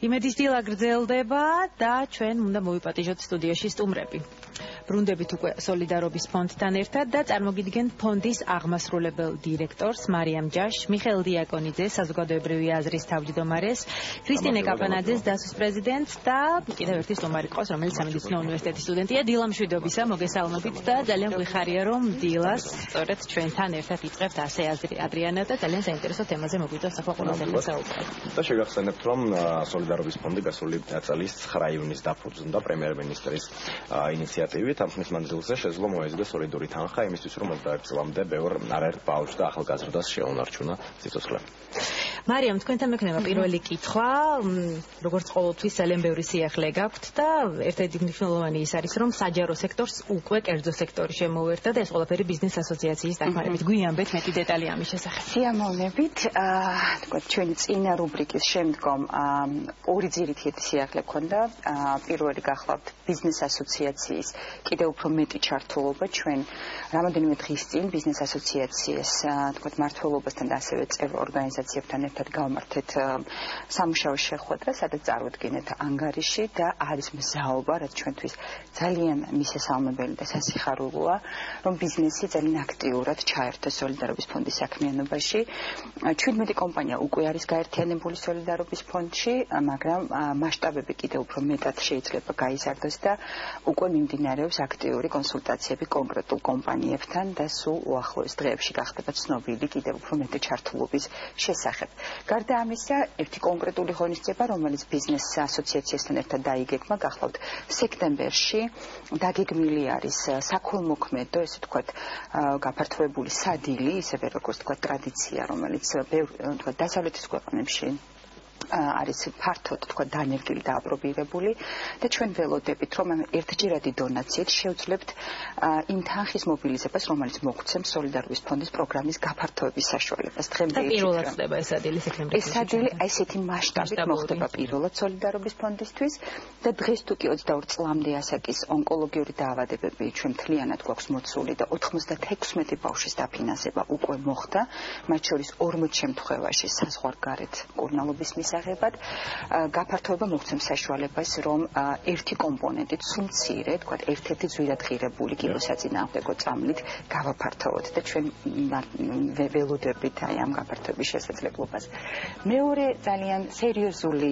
იმედის დილა გრძელდება და ჩვენ უნდა მოვიპატიჟოთ სტუდიაში სტუმრები. ბრუნდებით უკვე სოლიდარობის ფონდთან ერთად და წარმოგიდგენ ფონდის აღმასრულებელ დირექტორს მარიამ ჯაშ, მიხეილ დიაკონიძე, საზოგადოებრივი აზრის თავმჯდომარეს, ქრისტინე კაპანაძეს, დასის პრეზიდენტს და კიდევ ერთი სტუმარი ყავს, რომელიც სამედიცინო უნივერსიტეტის სტუდენტია. დილა მშვიდობისა, მოგესალმებით და ძალიან გვიხარია, რომ დილას სწორედ ჩვენთან ერთად იწყებთ ასე ადრიანა და ძალიან საინტერესო თემაზე მოგვიწევს ახლა ყველაზე ახლა საუბარი. და შეგახსენებთ, რომ სოლიდარობის ფონდი გასული წლის 9 ივნისს დაფუძნდა პრემიერ-მინისტრის ინიციატივით. ამ ხნის მანძილზე შეძლო მოეზგო სოლიდური თანხა იმისთვის, რომ 21 წლამდე ბევრ არაერთ ბავშვს და ახალგაზრდას შეუნარჩუნა სიცოცხლე. მარიამ, თქვენთან მექნება პირველი კითხვა, როგორც ყოველთვის ძალიან ბევრი სიახლე გაქვთ და ერთ-ერთი მნიშვნელოვანი ის არის, რომ საჯარო სექტორს უკვე კერძო სექტორი შემოუერთა და ეს ყველაფერი ბიზნეს ასოციაციის დახმარებით. გვიანბეთ მეტი დეტალი ამის შესახებ. სიამოვნებით, თქვათ ჩვენი წინა რუბრიკის შემდგომ ორი ძირითადი სიახლე ქონდა. პირველი გახლავთ ბიზნეს ასოციაციის კიდევ უფრო მეტი ჩართულობა ჩვენ რამოდენიმე დღის წინ ბიზნეს ასოციაციის თქვათ მმართველობასთან და ასევე წევრ ორგანიზაციებთან ერთად გავმართეთ სამუშაო შეხვედრა, სადაც წარუდგინეთ ანგარიში და არის მზაობა, რაც ჩვენთვის ძალიან მისასალმებელი და სასიხარულოა, რომ ბიზნესი ძალიან აქტიურად ჩაერთო სოლიდარობის ფონდის საქმიანობაში. 17 კომპანია უკვე არის გაერთიანებული სოლიდარობის ფონდში, მაგრამ მასშტაბები კიდევ უფრო მეტად შეიძლება გაიზარდოს და უკვე მიმდინარეობს აქტიური კონსულტაციები კონკრეტულ კომპანიებთან და სულ უახლოეს დღეებში გახდება ცნობილი კიდევ უფრო მეტი ჩართულობის შესახებ. გარდა ამისა, ერთი კონკრეტული ღონისძიება, რომელიც ბიზნეს ასოციაციასთან ერთად დაიგეგმა, გახლავთ სექტემბერში დაგეგმილი არის საქველმოქმედო, ესე ვთქვათ, გაფართოებული სადილი, ისევე როგორც ვთქვათ, ტრადიცია, რომელიც ვთქვათ, დასავლეთის ქვეყნებში არის ფართოდ თქვა დანერგილი და აპრობირებული და ჩვენ ველოდებით, რომ ერთჯერადი დონაციით შევძლებთ იმ თანხის მობილიზებას, რომელიც მოგვცემს სოლიდარობის ფონდის პროგრამის გაფართოების საშუალებას. დღემდე პირველად ხდება ეს სადი სექტემბერში. ეს სადი ესეთი მასშტაბით მოხდება პირველად სოლიდარობის ფონდისთვის და დღეს თუ კი 22 წლამდე ასაკის ონკოლოგიური დაავადებები ჩვენ მთლიანად გვაქვს მოცული და 96 ბავშვის დაფინანსება უკვე მოხდა, მათ შორის 40 შემთხვევაში საზღვარგარეთ მკურნალობის მისაღებად გაფართოება მოგვცემს საშუალებას, რომ ერთი კომპონენტით სულ მცირე, თქვათ, ერთ-ერთი ძვირად ღირებული კილოსაწინააღმდეგო წამლით გავაფართოვოთ და ჩვენ ველოდებით აი ამ გაფართოების შესაძლებლობას. მეორე ძალიან სერიოზული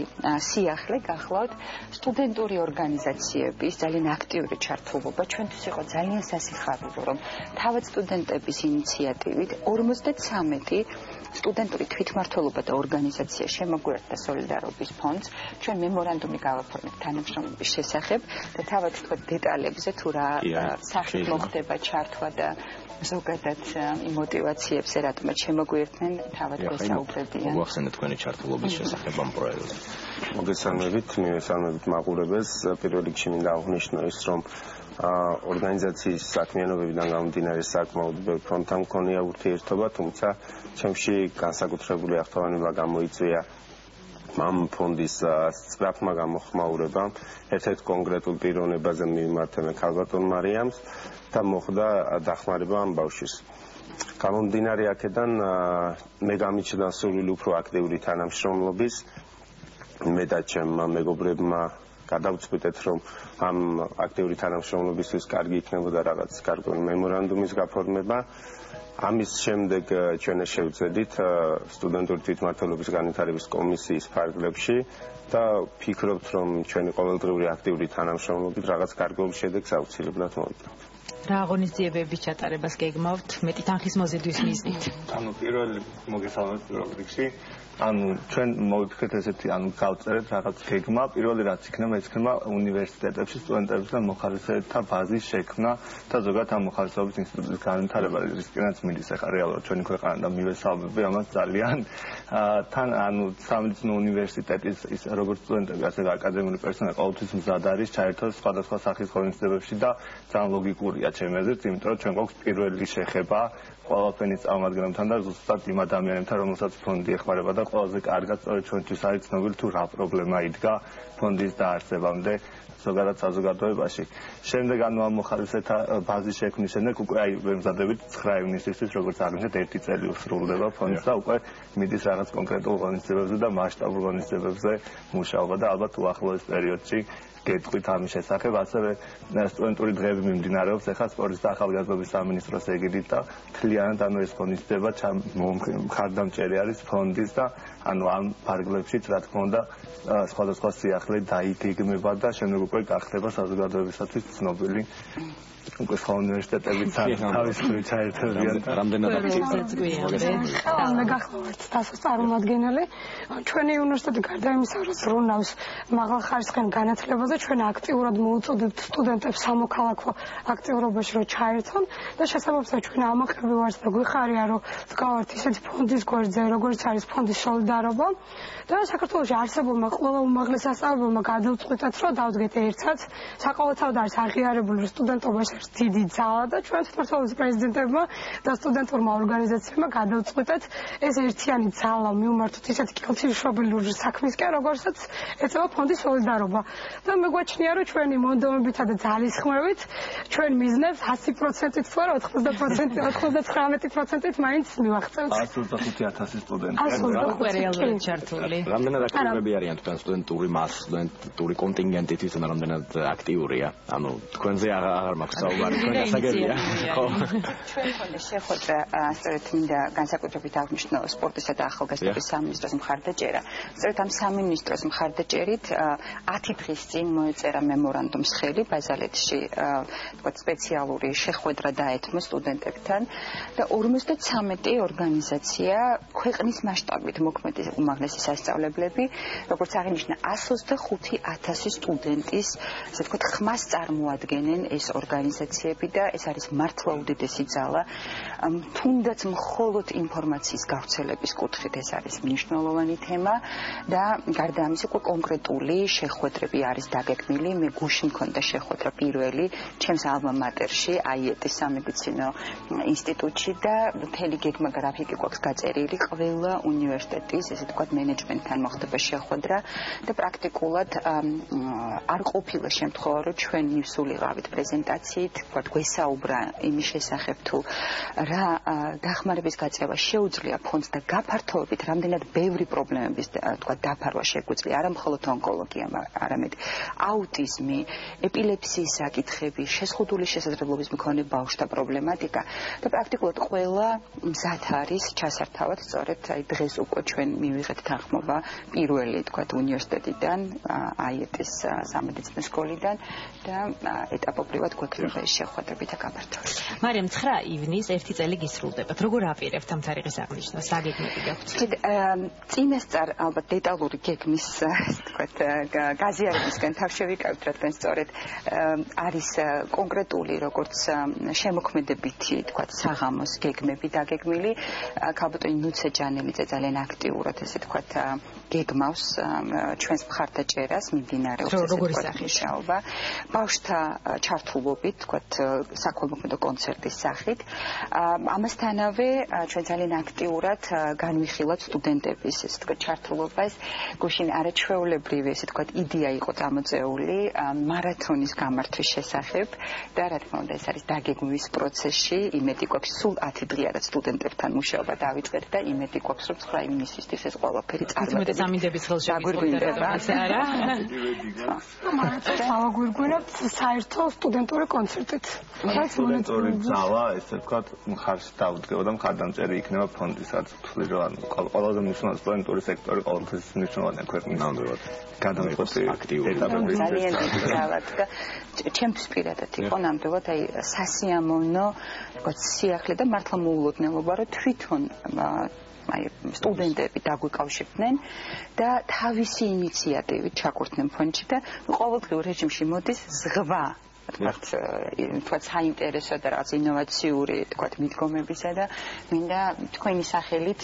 სიახლე გახლავთ სტუდენტური ორგანიზაციების ძალიან აქტიური ჩართულობა. ჩვენთვის იყო ძალიან სასიხარულო, რომ თავად სტუდენტების ინიციატივით 53 სტუდენტური თვითმმართველობა და ორგანიზაცია შემოგვიერთდა სოლიდარობის ფონდს. ჩვენ მემორანდუმი გავაფორმეთ თანამშრომლობის შესახებ და თავად თქვა დეტალებზე თუ რა სახით მოხდება ჩართვა და ზოგადად იმ მოტივაციებს რატომაც შემოგვიერთდნენ თავად გვესაუბრებიან. მოახსენეთ თქვენი ჩართულობის შესახებ ამ პროექტზე. მოგესალმებით, მივესალმებით მაყურებელს. პირველ რიგში მინდა აღნიშნო ის, რომ ორგანიზაციის საქმიანობებიდან გამომდინარე საკმაოდ ბევრ ფრონტთან მქონია ურთიერთობა, თუმცა ჩემში განსაკუთრებული აღთვალენება გამოიწვია ამ ფონდის სწრაფმა გამოხმაურებამ. ერთ-ერთ კონკრეტულ პიროვნებაზე მივმართე მე ქალბატონ მარიამს და მოხდა დახმარება ამ ბავშვის. გამომდინარე აქედან მე გამიჩნდა სურვილი უფრო აქტიური თანამშრომლობის. მე და ჩემმა მეგობრებმა გადავწყვიტეთ, რომ ამ აქტიური თანამშრომლობისთვის კარგი იქნებოდა რაღაც გარკვეული მემორანდუმის გაფორმება. ამის შემდეგ ჩვენ შევძლებთ სტუდენტური თვითმმართველობის განვითარების კომისიის ფარგლებში და ვფიქრობთ, რომ ჩვენი ყოველდღიური აქტიური თანამშრომლობით რაღაც გარკვეულ შედეგს აუცილებლად მოვიწყებთ. რა აღონისძიებების ჩატარებას გეგმავთ მეტი თანხის მოზიდვის მიზნით? პირველი მოგესალმებით პირველ რიგში. ჩვენ მოვიფიქრეთ ესეთი, გავწერეთ რაღაც გეგმა. პირველი რაც იქნება, ეს იქნება უნივერსიტეტებში სტუდენტებისგან მოხალისეთა ბაზის შექმნა და ზოგადად ამ მოხალისეობის ინსტიტუტის განვითარება, რისკინაც მიდის ახლა რეალურად ჩვენი ქვეყანა და მივესალმები ამას ძალიან. თან სამედიცინო უნივერსიტეტის ის როგორც სტუდენტები, ასე და აკადემიური პერსონალი ყოველთვის მზად არის ჩაერთოს სხვადასხვა სახის ღონისძიებებში და ძალიან ლოგიკურია ჩემი აზრით, იმიტომ რომ ჩვენ გვაქვს პირველი შეხება ყველაფერის წარმომადგენლებთან და ზუსტად იმ ადამიანებთან, რომელსაც ფონდი ეხმარება და ყველაზე კარგად სწორედ ჩვენთვის არის ცნობილი თუ რა პრობლემა იდგა ფონდის დაარსებამდე ზოგადად საზოგადოებაში. შემდეგ ამ მოხალისეთა ბაზის შექმნის შემდეგ უკვე ვემზადებით 9 ივნისისთვის, როგორც აღნიშნეთ, 1 წელი უსრულდება ფონდს და უკვე მიდის რაღაც კონკრეტულ ღონისძიებებზე და მასშტაბურ ღონისძიებებზე მუშაობა და ალბათ უახლოეს პერიოდში გეტყვით ამის შესახებ. ასევე სტუდენტური დღეები მიმდინარეობს ახლა სპორტის და ახალგაზრდობის სამინისტროს ეგიდით და მთლიანად ეს ღონისძიება მხარდამჭერი არის ფონდის და ამ ფარგლებშიც რა თქმა უნდა სხვადასხვა სიახლე დაიგეგმება და შემდეგ უკვე გახდება საზოგადოებისათვის ცნობილი უკვე სხვა უნივერსიტეტებიც თავის მხრივ ჩაერთვებიან რამდენად მე გახლავართ დასოს წარმომადგენელი ჩვენი უნივერსიტეტი გარდა იმისა რომ ზრუნავს მაღალხარისხიან განათლებაზე ჩვენ აქტიურად მოუწოდებთ სტუდენტებს სამოქალაქო აქტიურობაში რომ ჩაერთონ და შესაბამისად ჩვენ ამაყები ვართ და გვიხარია რომ ვგავართ ისეთი ფონდის გვერდზე როგორც არის ფონდის სოლიდარობა და საქართველოში არსებულმა ყველა უმაღლეს სასწავლებელმა გადავწყვიტეთ რომ დავდგეთ ერთად საყოველთაოდ არის აღიარებული რომ სტუდენტობაში დიდი ძალა და ჩვენ თვითმმართველობის პრეზიდენტებმა და სტუდენტურმა ორგანიზაციებმა გადავწყვიტეთ ეს ერთიანი ძალა მივმართოთ ისეთი კილჩილშობილური საქმისკენ როგორცაც ეწევა ფონდის სოლიდარობა და მე გვაჩნია რომ ჩვენი მონდომებითა და ძალისხმევით ჩვენ მიზნებს 100%-ით თუ არა 90%, 99%-ით მაინც მივაღწევთ 125,000 სტუდენტი უკვე რეალურად ჩართული რამდენად აქტიურები არიან თქვენ სტუდენტური მას სტუდენტური კონტინგენტი თვითონ რამდენად აქტიურია ანუ თქვენზე აღარ მაქვს საუბარი თქვენ გასაგებია ხო ჩვენ ფონდის შეხვედრა სწორედ მინდა განსაკუთრებით აღნიშნო სპორტისა და ახალგაზრდობის სამინისტროს მხარდაჭერა სწორედ ამ სამინისტროს მხარდაჭერით 10 დღის წინ მოეწერა მემორანდუმის ხელი ბაზალეთში თქვა სპეციალური შეხვედრა დაეთმო სტუდენტებთან და 53 ორგანიზაცია ქვეყნის მასშტაბით მოქმედი უმაღლესი სასწავლებლები როგორც აღინიშნა 125,000 სტუდენტის ასე ვთქვათ ხმას წარმოადგენენ ეს ორგანიზაციები და ეს არის მართლა უდიდესი ძალა თუნდაც მხოლოდ ინფორმაციის გავრცელების კუთხით ეს არის მნიშვნელოვანი თემა და გარდა ამისა უკვე კონკრეტული შეხვედრები არის დაგეგმილი მე გუშინ მქონდა შეხვედრა პირველი ჩემს ალმა მატერში აიეტის სამედიცინო ინსტიტუტში და მთელი გეგმა გრაფიკი გვაქვს გაწერილი ყველა უნივერსიტეტის ესე ვთქვათ მენეჯმენტთან მოხდება შეხვედრა და პრაქტიკულად არ ყოფილა შემთხვევა რომ ჩვენ მივსულიყავით პრეზენტაციით ვთქვათ გვესაუბრა იმის შესახებ თუ რა დახმარების გაწევა შეუძლია ფონდს და გაფართოებით რამდენად ბევრი პრობლემების ვთქვათ დაფარვა შეგვიძლია არა მხოლოდ ონკოლოგია არამედ აუტიზმი ეპილეფსიის საკითხები შეზღუდული შესაძლებლობის მქონე ბავშვთა პრობლემატიკა და პრაქტიკულად ყველა მზად არის ჩასართავად სწორედ აი დღეს უკვე ჩვენ მივიღეთ თანხმობა პირველი ვთქვათ უნივერსიტეტიდან აიეტის სამედიცინო სკოლიდან და ეტაპობრივად გვექნება ეს შეხვედრები და გაფართოება. მარიამ 9 ივნის 1 წელი გისრულდებათ. როგორ აპირებთ ამ თარიღის აღნიშვნას? რა გეგმები გაქვთ? წინასწარ ალბათ დეტალური გეგმის ვთქვათ გაზიარებისგან თავ შევიკავით, რადგან სწორედ არის კონკრეტული როგორც შემოქმედებითი ვთქვათ საღამოს გეგმები დაგეგმილი. ქალბატონი ნუცე ჯანელიძე ძალიან აქტიურად ესე ვთქვათ გეგმავს ჩვენს მხარდაჭერას მიმდინარეობს ესე ვთქვათ მუშაობა. ბავშვთა ჩართულობით ვთქვათ საქველმოქმედო კონცერტის სახით. ამასთანავე ჩვენ ძალიან აქტიურად განვიხილავთ სტუდენტების ესე ვთქვათ ჩართულობას. გუშინ არაჩვეულებრივი ესე ვთქვათ იდეა იყო წამოწეული მარათონის გამართვის შესახებ და რა თქმა უნდა ეს არის დაგეგმვის პროცესში. იმედი გვაქვს სულ 10 დღეა სტუდენტებთან მუშაობა დავიწყეთ და იმედი გვაქვს რომ 9 ივნისისთვის ეს ყველაფერი წარმატებით სამინდების ხელშეკრულება ასე არა? მარათონს ავაგვირგვინებთ საერთო სტუდენტური კონცერტით. სტუდენტური ძალა ესე ვთქვათ მხარს დაუდგება და მხარდამჭერი იქნება ფონდისაც ვთვლი რომ ანუ ყველაზე მნიშვნელოვანი სტუდენტური სექტორი ყოველთვის მნიშვნელოვანია ქვეყნის ნამდვილად. გადამწყვეტი აქტიურობა ძალიან ძალად და ჩემთვის პირადად იყო ნამდვილად აი სასიამოვნო ვთქვათ სიახლე და მართლა მოულოდნელობა რომ თვითონ აი სტუდენტები დაგვიკავშირდნენ და თავისი ინიციატივით ჩაკურთნენ ფონდში და ყოველდღიურ რეჟიმში მოდის ზღვა თქვათ საინტერესო და რაღაც ინოვაციური თქვათ მიდგომებისა და მინდა თქვენი სახელით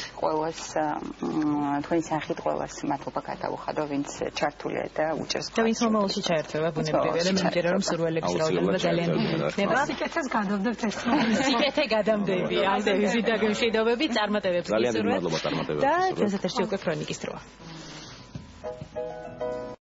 ყველას მადლობა გადავუხადო, ვინც ჩართულია და უჭერს. და ვინც მომავალში ჩაერთვება ბუნებრივია და მიმდინარე რომ სურვილების რაოდენობა ძალიან იქნება. სიკეთეს გადავდებთ ერთმანეთს. სიკეთე გადამდები, ალდევიზი და გემშვიდობები წარმატებებს გისურვებთ. ძალიან მადლობა წარმატებებს. და ჩვენს ეთერში უკვე ქრონიკის დროა.